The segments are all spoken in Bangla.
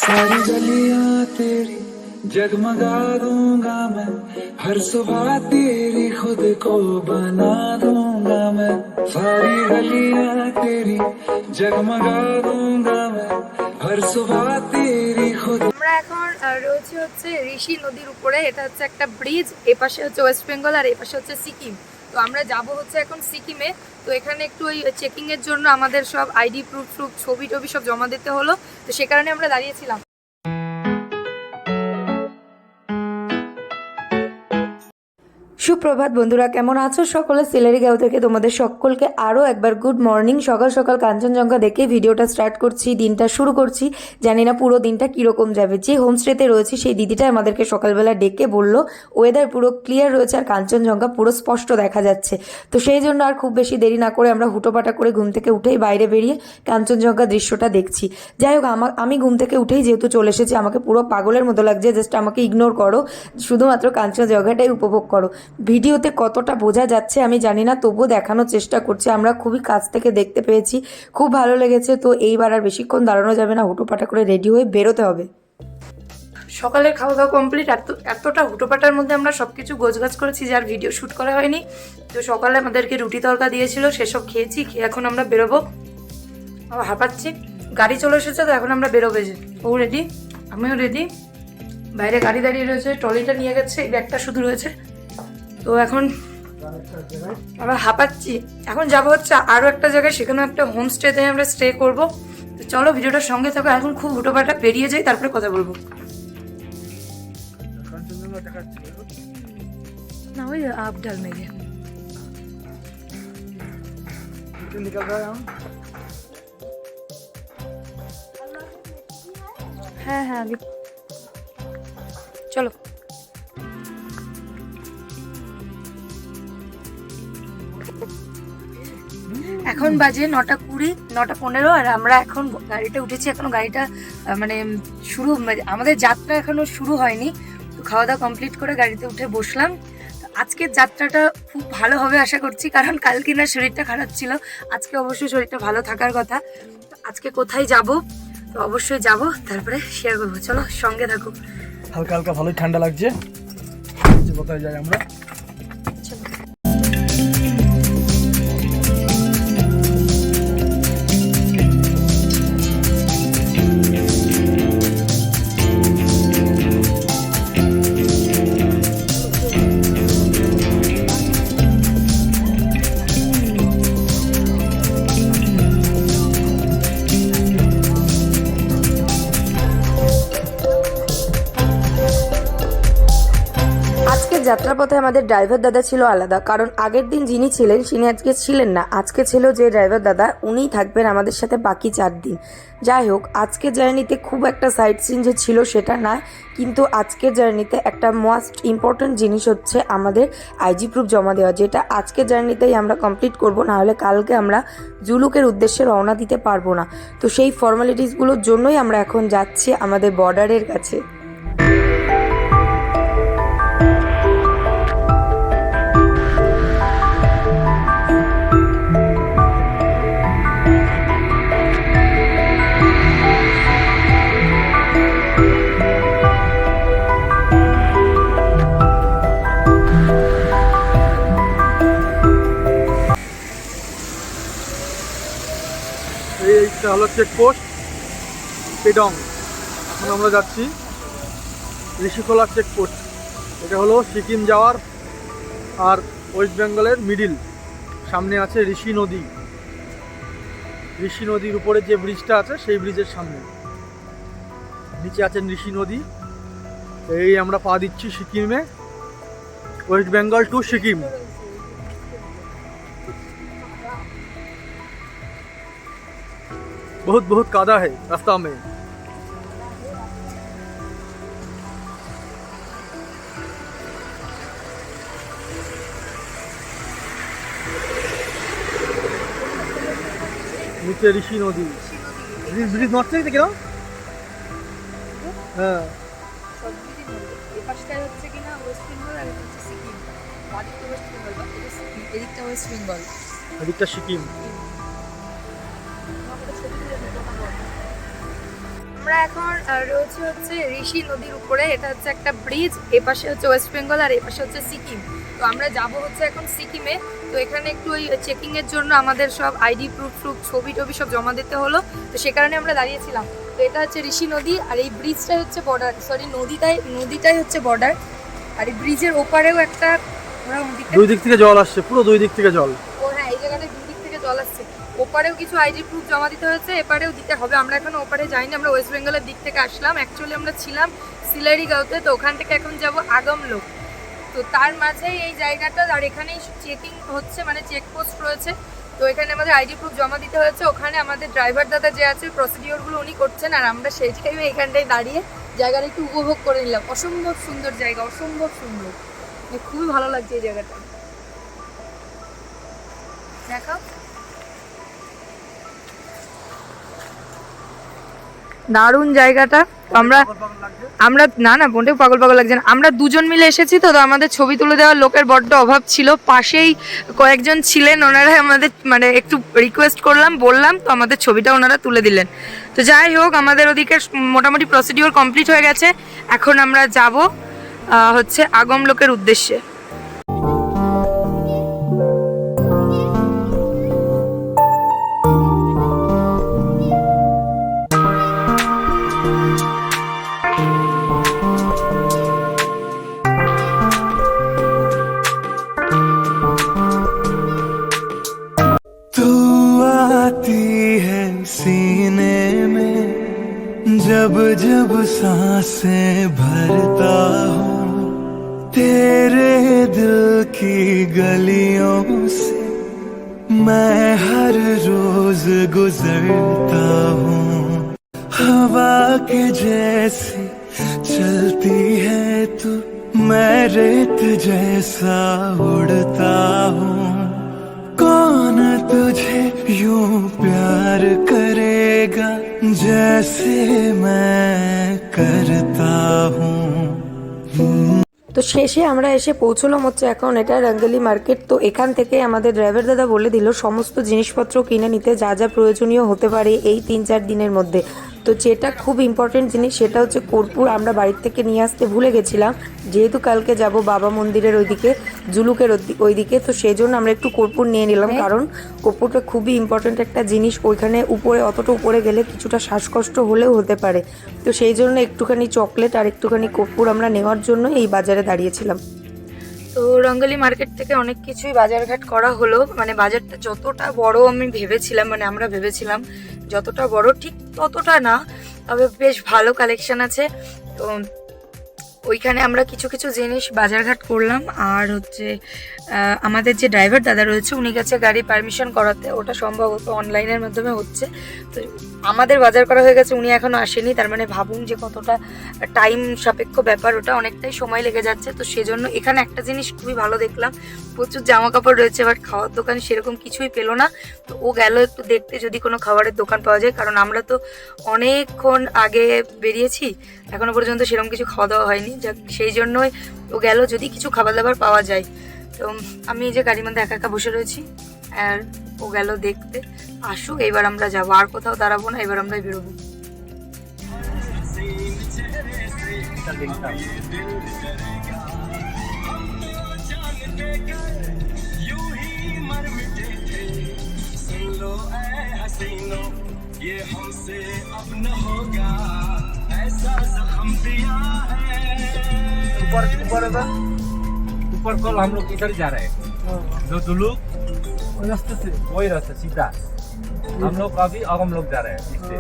सारी गलियां तेरी जगमगा दूंगा मैं, हर सुबह तेरी खुद को बना दूंगा मैं, सारी गलियां तेरी जगमगा दूंगा मैं, हर सुबह तेरी खुद। আমরা এখন রয়েছে হচ্ছে ঋষি নদীর উপরে। এটা হচ্ছে একটা ব্রিজ, এপাশে হচ্ছে ওয়েস্ট বেঙ্গল আর এপাশে হচ্ছে সিকিম। তো আমরা যাব হচ্ছে এখন সিকিমে। তো এখানে একটু ওই চেকিং এর জন্য আমাদের সব আইডি প্রুফ ছবি টবি সব জমা দিতে হলো, তো সে কারণে আমরা দাঁড়িয়েছিলাম। সুপ্রভাত বন্ধুরা, কেমন আছো সকলে? সিলেরি গাঁও থেকে তোমাদের সকলকে আরও একবার গুড মর্নিং। সকাল সকাল কাঞ্চনজঙ্ঘা দেখে ভিডিওটা স্টার্ট করছি, দিনটা শুরু করছি। জানি না পুরো দিনটা কীরকম যাবে। যে হোমস্টেতে রয়েছি সেই দিদিটা আমাদেরকে সকালবেলা ডেকে বলল ওয়েদার পুরো ক্লিয়ার রয়েছে আর কাঞ্চনজঙ্ঘা পুরো স্পষ্ট দেখা যাচ্ছে। তো সেই জন্য আর খুব বেশি দেরি না করে আমরা হুটোপাটা করে ঘুম থেকে উঠেই বাইরে বেরিয়ে কাঞ্চনজঙ্ঘা দৃশ্যটা দেখছি। যাই হোক, আমি ঘুম থেকে উঠেই যেহেতু চলে এসেছি, আমাকে পুরো পাগলের মতো লাগছে। জাস্ট আমাকে ইগনোর করো, শুধুমাত্র কাঞ্চনজঙ্ঘাটাই উপভোগ করো। ভিডিওতে কতটা বোঝা যাচ্ছে আমি জানি না, তবুও দেখানোর চেষ্টা করছি। আমরা খুবই কাছ থেকে দেখতে পেয়েছি, খুব ভালো লেগেছে। তো এইবার আর বেশিক্ষণ দাঁড়ানো যাবে না, হুটোপাটা করে রেডি হয়ে বেরোতে হবে। সকালের খাওয়া দাওয়া কমপ্লিট। এতটা হুটোপাটার মধ্যে আমরা সব কিছু গোছগাছ করেছি যার ভিডিও শ্যুট করা হয়নি। তো সকালে আমাদেরকে রুটি তড়কা দিয়েছিল, সেসব খেয়েছি। খেয়ে এখন আমরা বেরোবো। হাঁপাচ্ছি, গাড়ি চলে এসেছে, তো এখন আমরা বেরোবে। যে ও রেডি, আমিও রেডি। বাইরে গাড়ি দাঁড়িয়ে রয়েছে, ট্রলিটা নিয়ে গেছে, এই ব্যাগটা শুধু রয়েছে। তো এখন আমরা হাঁপাচ্ছি। এখন যাবো হচ্ছে আরও একটা জায়গায়, সেখানেও একটা হোমস্টেতে আমরা স্টে করবো। তো চলো ভিডিওটার সঙ্গে থাকো। এখন খুব হুটোপাটা বেরিয়ে যাই, তারপরে কথা বলবো। না ওই আপ ডাল মেঘে হ্যাঁ হ্যাঁ চলো। এখন বাজে 9:20, 9:15, আর আমরা এখন গাড়িটা উঠেছি। এখনো গাড়িটা মানে আমাদের যাত্রা এখনো শুরু হয়নি। তো খাওয়া দাওয়া কমপ্লিট করে গাড়িতে উঠে বসলাম। আজকের যাত্রাটা খুব ভালো হবে আশা করছি, কারণ কালকে না শরীরটা খারাপ ছিল, আজকে অবশ্যই শরীরটা ভালো থাকার কথা। আজকে কোথায় যাব, তো অবশ্যই যাব, তারপরে শেয়ার করবো। চলো সঙ্গে থাকো। হালকা হালকা ভালোই ঠান্ডা লাগছে। কোথায় যাই আমরা? যাত্রাপথে আমাদের ড্রাইভার দাদা ছিল আলাদা, কারণ আগের দিন যিনি ছিলেন তিনি আজকে ছিলেন না। আজকে ছিল যে ড্রাইভার দাদা, উনিই থাকবেন আমাদের সাথে বাকি 4 দিন। যাই হোক, আজকের জার্নিতে খুব একটা সাইট সিন যে ছিল সেটা না, কিন্তু আজকের জার্নিতে একটা মোস্ট ইম্পর্ট্যান্ট জিনিস হচ্ছে আমাদের আইজি প্রুফ জমা দেওয়া, যেটা আজকের জার্নিতেই আমরা কমপ্লিট করব, না হলে কালকে আমরা জুলুকের উদ্দেশ্যে রওনা দিতে পারবো না। তো সেই ফর্মালিটিসগুলোর জন্যই আমরা এখন যাচ্ছি আমাদের বর্ডারের কাছে। এইটা হলো চেকপোস্ট পেডং। এখন আমরা যাচ্ছি ঋষিখোলা চেকপোস্ট। এটা হলো সিকিম যাওয়ার আর ওয়েস্ট বেঙ্গলের মিডিল। সামনে আছে ঋষি নদী। ঋষি নদীর উপরে যে ব্রিজটা আছে সেই ব্রিজের সামনে, নিচে আছেন ঋষি নদী। এই আমরা পা দিচ্ছি সিকিমে, ওয়েস্ট বেঙ্গল টু সিকিম। बहुत बहुत कादा है रास्ता में। नीचे ऋषि नदी। ब्रिज नॉर्थ साइड থেকে না? হ্যাঁ, সব ব্রিজই নদী। এই পাশটা হচ্ছে কিনা ওয়েস্ট বেঙ্গল, আর এটা হচ্ছে সিকিম। বাদিকটা ওয়েস্ট বেঙ্গল, বাদিকটা সিকিম, এদিকটা ওয়েস্ট বেঙ্গল, এদিকটা সিকিম। আমরা এখন রয়েছে হচ্ছে ঋষি নদীর উপরে। এটা হচ্ছে একটা ব্রিজ, এপাশে হচ্ছে ওয়েস্ট বেঙ্গল আর এপাশে হচ্ছে সিকিম। তো আমরা যাব হচ্ছে এখন সিকিমে। তো এখানে একটু ওই চেকিং এর জন্য আমাদের সব আইডি প্রুফ ছবি টবি সব জমা দিতে হলো, তো সে কারণে আমরা দাঁড়িয়েছিলাম। তো এটা হচ্ছে ঋষি নদী আর এই ব্রিজটাই হচ্ছে বর্ডার, সরি নদীটাই হচ্ছে বর্ডার। আর এই ব্রিজের ওপারেও একটা দুই দিক থেকে জল আসছে, পুরো দুই দিক থেকে জল। ও হ্যাঁ, এই জায়গাটায় দুই দিক থেকে জল আসছে। ওপারেও কিছু আইডি প্রুফ জমা দিতে হয়েছে, এপারেও দিতে হবে। আমরা এখন ওপারে যাইনি, আমরা ওয়েস্ট বেঙ্গলের দিক থেকে আসলাম। অ্যাকচুয়ালি আমরা ছিলাম সিলারিগাঁওতে, তো ওখান থেকে এখন যাব আগমলোক। তো তার মাঝেই এই জায়গাটা, আর এখানেই চেকিং হচ্ছে, মানে চেকপোস্ট রয়েছে। তো এখানে আমাদের আইডি প্রুফ জমা দিতে হয়েছে। ওখানে আমাদের ড্রাইভার দাদা যে আছে প্রসিডিওরগুলো উনি করছেন, আর আমরা সেই টাইমে এখানটায় দাঁড়িয়ে জায়গাটা একটু উপভোগ করে নিলাম। অসম্ভব সুন্দর জায়গা, অসম্ভব সুন্দর, খুবই ভালো লাগছে এই জায়গাটা। দেখো দারুণ জায়গাটা। আমরা না মোটেও পাগল লাগছে না। আমরা দুজন মিলে এসেছি, তো আমাদের ছবি তুলে দেওয়ার লোকের বড্ড অভাব ছিল। পাশেই কয়েকজন ছিলেন, ওনারা আমাদের মানে একটু রিকোয়েস্ট করলাম, বললাম, তো আমাদের ছবিটা ওনারা তুলে দিলেন। তো যাই হোক, আমাদের ওদিকে মোটামুটি প্রসিডিওর কমপ্লিট হয়ে গেছে। এখন আমরা যাব হচ্ছে আগমলোকের উদ্দেশ্যে। सीने में जब जब सांसें भरता हूँ, तेरे दिल की गलियों से मैं हर रोज गुजरता हूँ। हवा के जैसी चलती है तू, मैं रेत जैसा उड़ता हूँ। कौन तुझे यूं प्यार करेगा जैसे मैं करता हूँ। তো শেষে আমরা এসে পৌঁছলাম হচ্ছে এখন এটা রঙ্গলি মার্কেট। তো এখান থেকে আমাদের ড্রাইভার দাদা বলে দিল সমস্ত জিনিসপত্র কিনে নিতে, যা যা প্রয়োজনীয় হতে পারে এই 3-4 দিনের মধ্যে। তো যেটা খুব ইম্পর্টেন্ট জিনিস সেটা হচ্ছে কর্পূর। আমরা বাড়ির থেকে নিয়ে আসতে ভুলে গেছিলাম, যেহেতু কালকে যাব বাবা মন্দিরের ওইদিকে, জুলুকের ওইদিকে, তো সেই জন্য আমরা একটু কর্পূর নিয়ে নিলাম। কারণ কর্পূরটা খুবই ইম্পর্টেন্ট একটা জিনিস। ওইখানে উপরে, অতটা উপরে গেলে কিছুটা শ্বাসকষ্ট হলেও হতে পারে। তো সেই জন্য একটুখানি চকলেট আর একটুখানি কর্পূর আমরা নেওয়ার জন্য এই বাজারে দাঁড়িয়েছিলাম। তো রঙ্গলি মার্কেট থেকে অনেক কিছুই বাজারঘাট করা হলো। মানে বাজারটা যতটা বড় আমি ভেবেছিলাম, মানে আমরা ভেবেছিলাম যতটা বড়, ঠিক ততটা না, তবে বেশ ভালো কালেকশন আছে। তো ওইখানে আমরা কিছু কিছু জিনিস বাজারঘাট করলাম। আর হচ্ছে আমাদের যে ড্রাইভার দাদা রয়েছে উনি গেছে গাড়ি পারমিশন করাতে, ওটা সম্ভবত অনলাইনের মাধ্যমে হচ্ছে। তো আমাদের বাজার করা হয়ে গেছে, উনি এখনও আসেনি। তার মানে ভাবুন যে কতটা টাইম সাপেক্ষ ব্যাপার, ওটা অনেকটাই সময় লেগে যাচ্ছে। তো সেজন্য এখানে একটা জিনিস খুবই ভালো দেখলাম, প্রচুর জামা কাপড় রয়েছে, বাট খাওয়ার দোকান সেরকম কিছুই পেলো না। তো ও গেল একটু দেখতে যদি কোনো খাবারের দোকান পাওয়া যায়, কারণ আমরা তো অনেকক্ষণ আগে বেরিয়েছি, এখনো পর্যন্ত সেরকম কিছু খাওয়া দাওয়া হয়নি। যাক, সেই জন্যই ও গেল যদি কিছু খাবার দাবার পাওয়া যায়। তো আমি এই যে গাড়ির মধ্যে একা একা বসে রয়েছি, আর ও গেল দেখতে। আসুক, এবার আমরা যাবো, আর কোথাও দাঁড়াবো না, এবার আমরা বেরোবো। ऊपर कल हम लोग इधर जा रहे हैं, जो दुलुक वही रास्ता सीधा। हम लोग अभी अगम लोग जा रहे हैं इससे।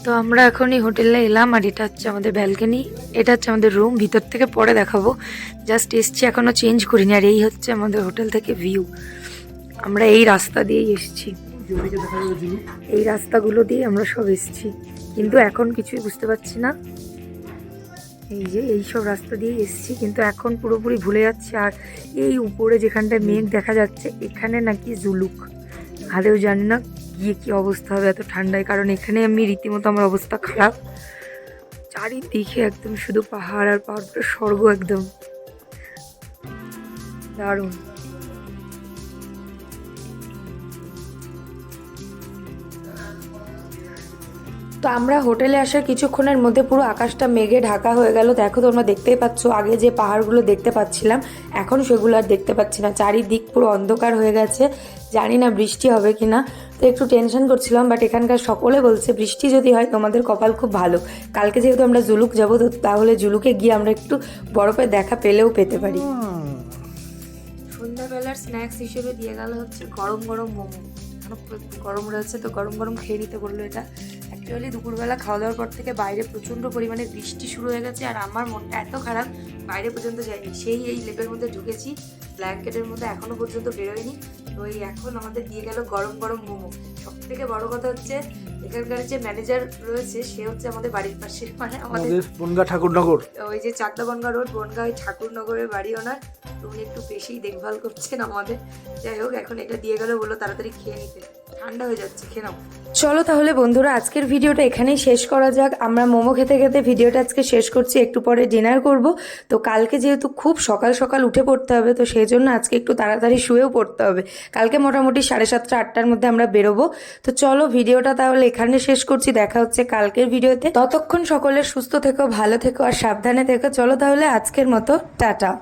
তো আমরা এখনই হোটেলে এলাম, আর এটা হচ্ছে আমাদের ব্যালকনি, এটা হচ্ছে আমাদের রুম। ভিতর থেকে পরে দেখাবো, জাস্ট এসছি, এখনও চেঞ্জ করিনি। আর এই হচ্ছে আমাদের হোটেল থেকে ভিউ। আমরা এই রাস্তা দিয়েই এসেছি, এই রাস্তাগুলো দিয়ে আমরা সব এসেছি, কিন্তু এখন কিছুই বুঝতে পারছি না। এই যে এই সব রাস্তা দিয়ে এসেছি, কিন্তু এখন পুরোপুরি ভুলে যাচ্ছি। আর এই উপরে যেখানটায় মেঘ দেখা যাচ্ছে, এখানে নাকি জুলুক, আদেও জানি না গিয়ে কি অবস্থা হবে এত ঠান্ডায়, কারণ এখানে আমি রীতিমতো আমার অবস্থা খারাপ। চারিদিকে একদম শুধু পাহাড় আর পাহাড়, পুরো স্বর্গ একদম দারুণ। তো আমরা হোটেলে আসার কিছুক্ষণের মধ্যে পুরো আকাশটা মেঘে ঢাকা হয়ে গেল। দেখো তোমরা দেখতেই পাচ্ছ, আগে যে পাহাড়গুলো দেখতে পাচ্ছিলাম এখন সেগুলো আর দেখতে পাচ্ছি না, চারিদিক পুরো অন্ধকার হয়ে গেছে। জানি না বৃষ্টি হবে কি না, তো একটু টেনশন করছিলাম। বাট এখানকার সকলে বলছে বৃষ্টি যদি হয় তোমাদের কপাল খুব ভালো, কালকে যেহেতু আমরা জুলুক যাবো, তো তাহলে জুলুকে গিয়ে আমরা একটু বরফের দেখা পেলেও পেতে পারি। সন্ধ্যাবেলার স্ন্যাক্স হিসেবে দিয়ে গেল হচ্ছে গরম গরম মোমো। গরম রয়েছে তো গরম গরম খেয়ে নিতে বললো। এটা অ্যাকচুয়ালি দুপুরবেলা খাওয়া দাওয়ার পর থেকে বাইরে প্রচণ্ড পরিমাণে বৃষ্টি শুরু হয়ে গেছে, আর আমার মনটা এত খারাপ বাইরে পর্যন্ত যায়নি। সেই এই লেপের মধ্যে ঢুকেছি, ব্ল্যাঙ্কেটের মধ্যে এখনও পর্যন্ত বেরোয়নি। তো এই এখন আমাদের দিয়ে গেল গরম গরম মোমো। সব থেকে বড় কথা হচ্ছে এখানকার যে ম্যানেজার রয়েছে সে হচ্ছে আমাদের বাড়ির পাশে, মানে আমাদের বনগা ঠাকুরনগর, ওই যে চাকদা বনগা রোড, বনগা ওই ঠাকুরনগরের বাড়ি ওনার। তো উনি একটু বেশিই দেখভাল করছেন আমাদের। যাই হোক, এখন এটা দিয়ে গেলে বললো তাড়াতাড়ি খেয়ে নিতে, ঠান্ডা হয়ে যাচ্ছে, খেয়ে নাও। চলো তাহলে বন্ধুরা আজকের ভিডিওটা এখানেই শেষ করা যাক। আমরা মোমো খেতে খেতে ভিডিওটা আজকে শেষ করছি, একটু পরে ডিনার করব। তো কালকে যেহেতু খুব সকাল সকাল উঠে পড়তে হবে, তো সেই জন্য আজকে একটু তাড়াতাড়ি শুয়েও পড়তে হবে। কালকে মোটামুটি 7:30 8টার মধ্যে আমরা বেরোবো। তো চলো ভিডিওটা তাহলে এখানে শেষ করছি, দেখা হচ্ছে কালকের ভিডিওতে। ততক্ষণ সকলে সুস্থ থেকো, ভালো থেকো আর সাবধানে থেকো। চলো তাহলে আজকের মতো টাটা।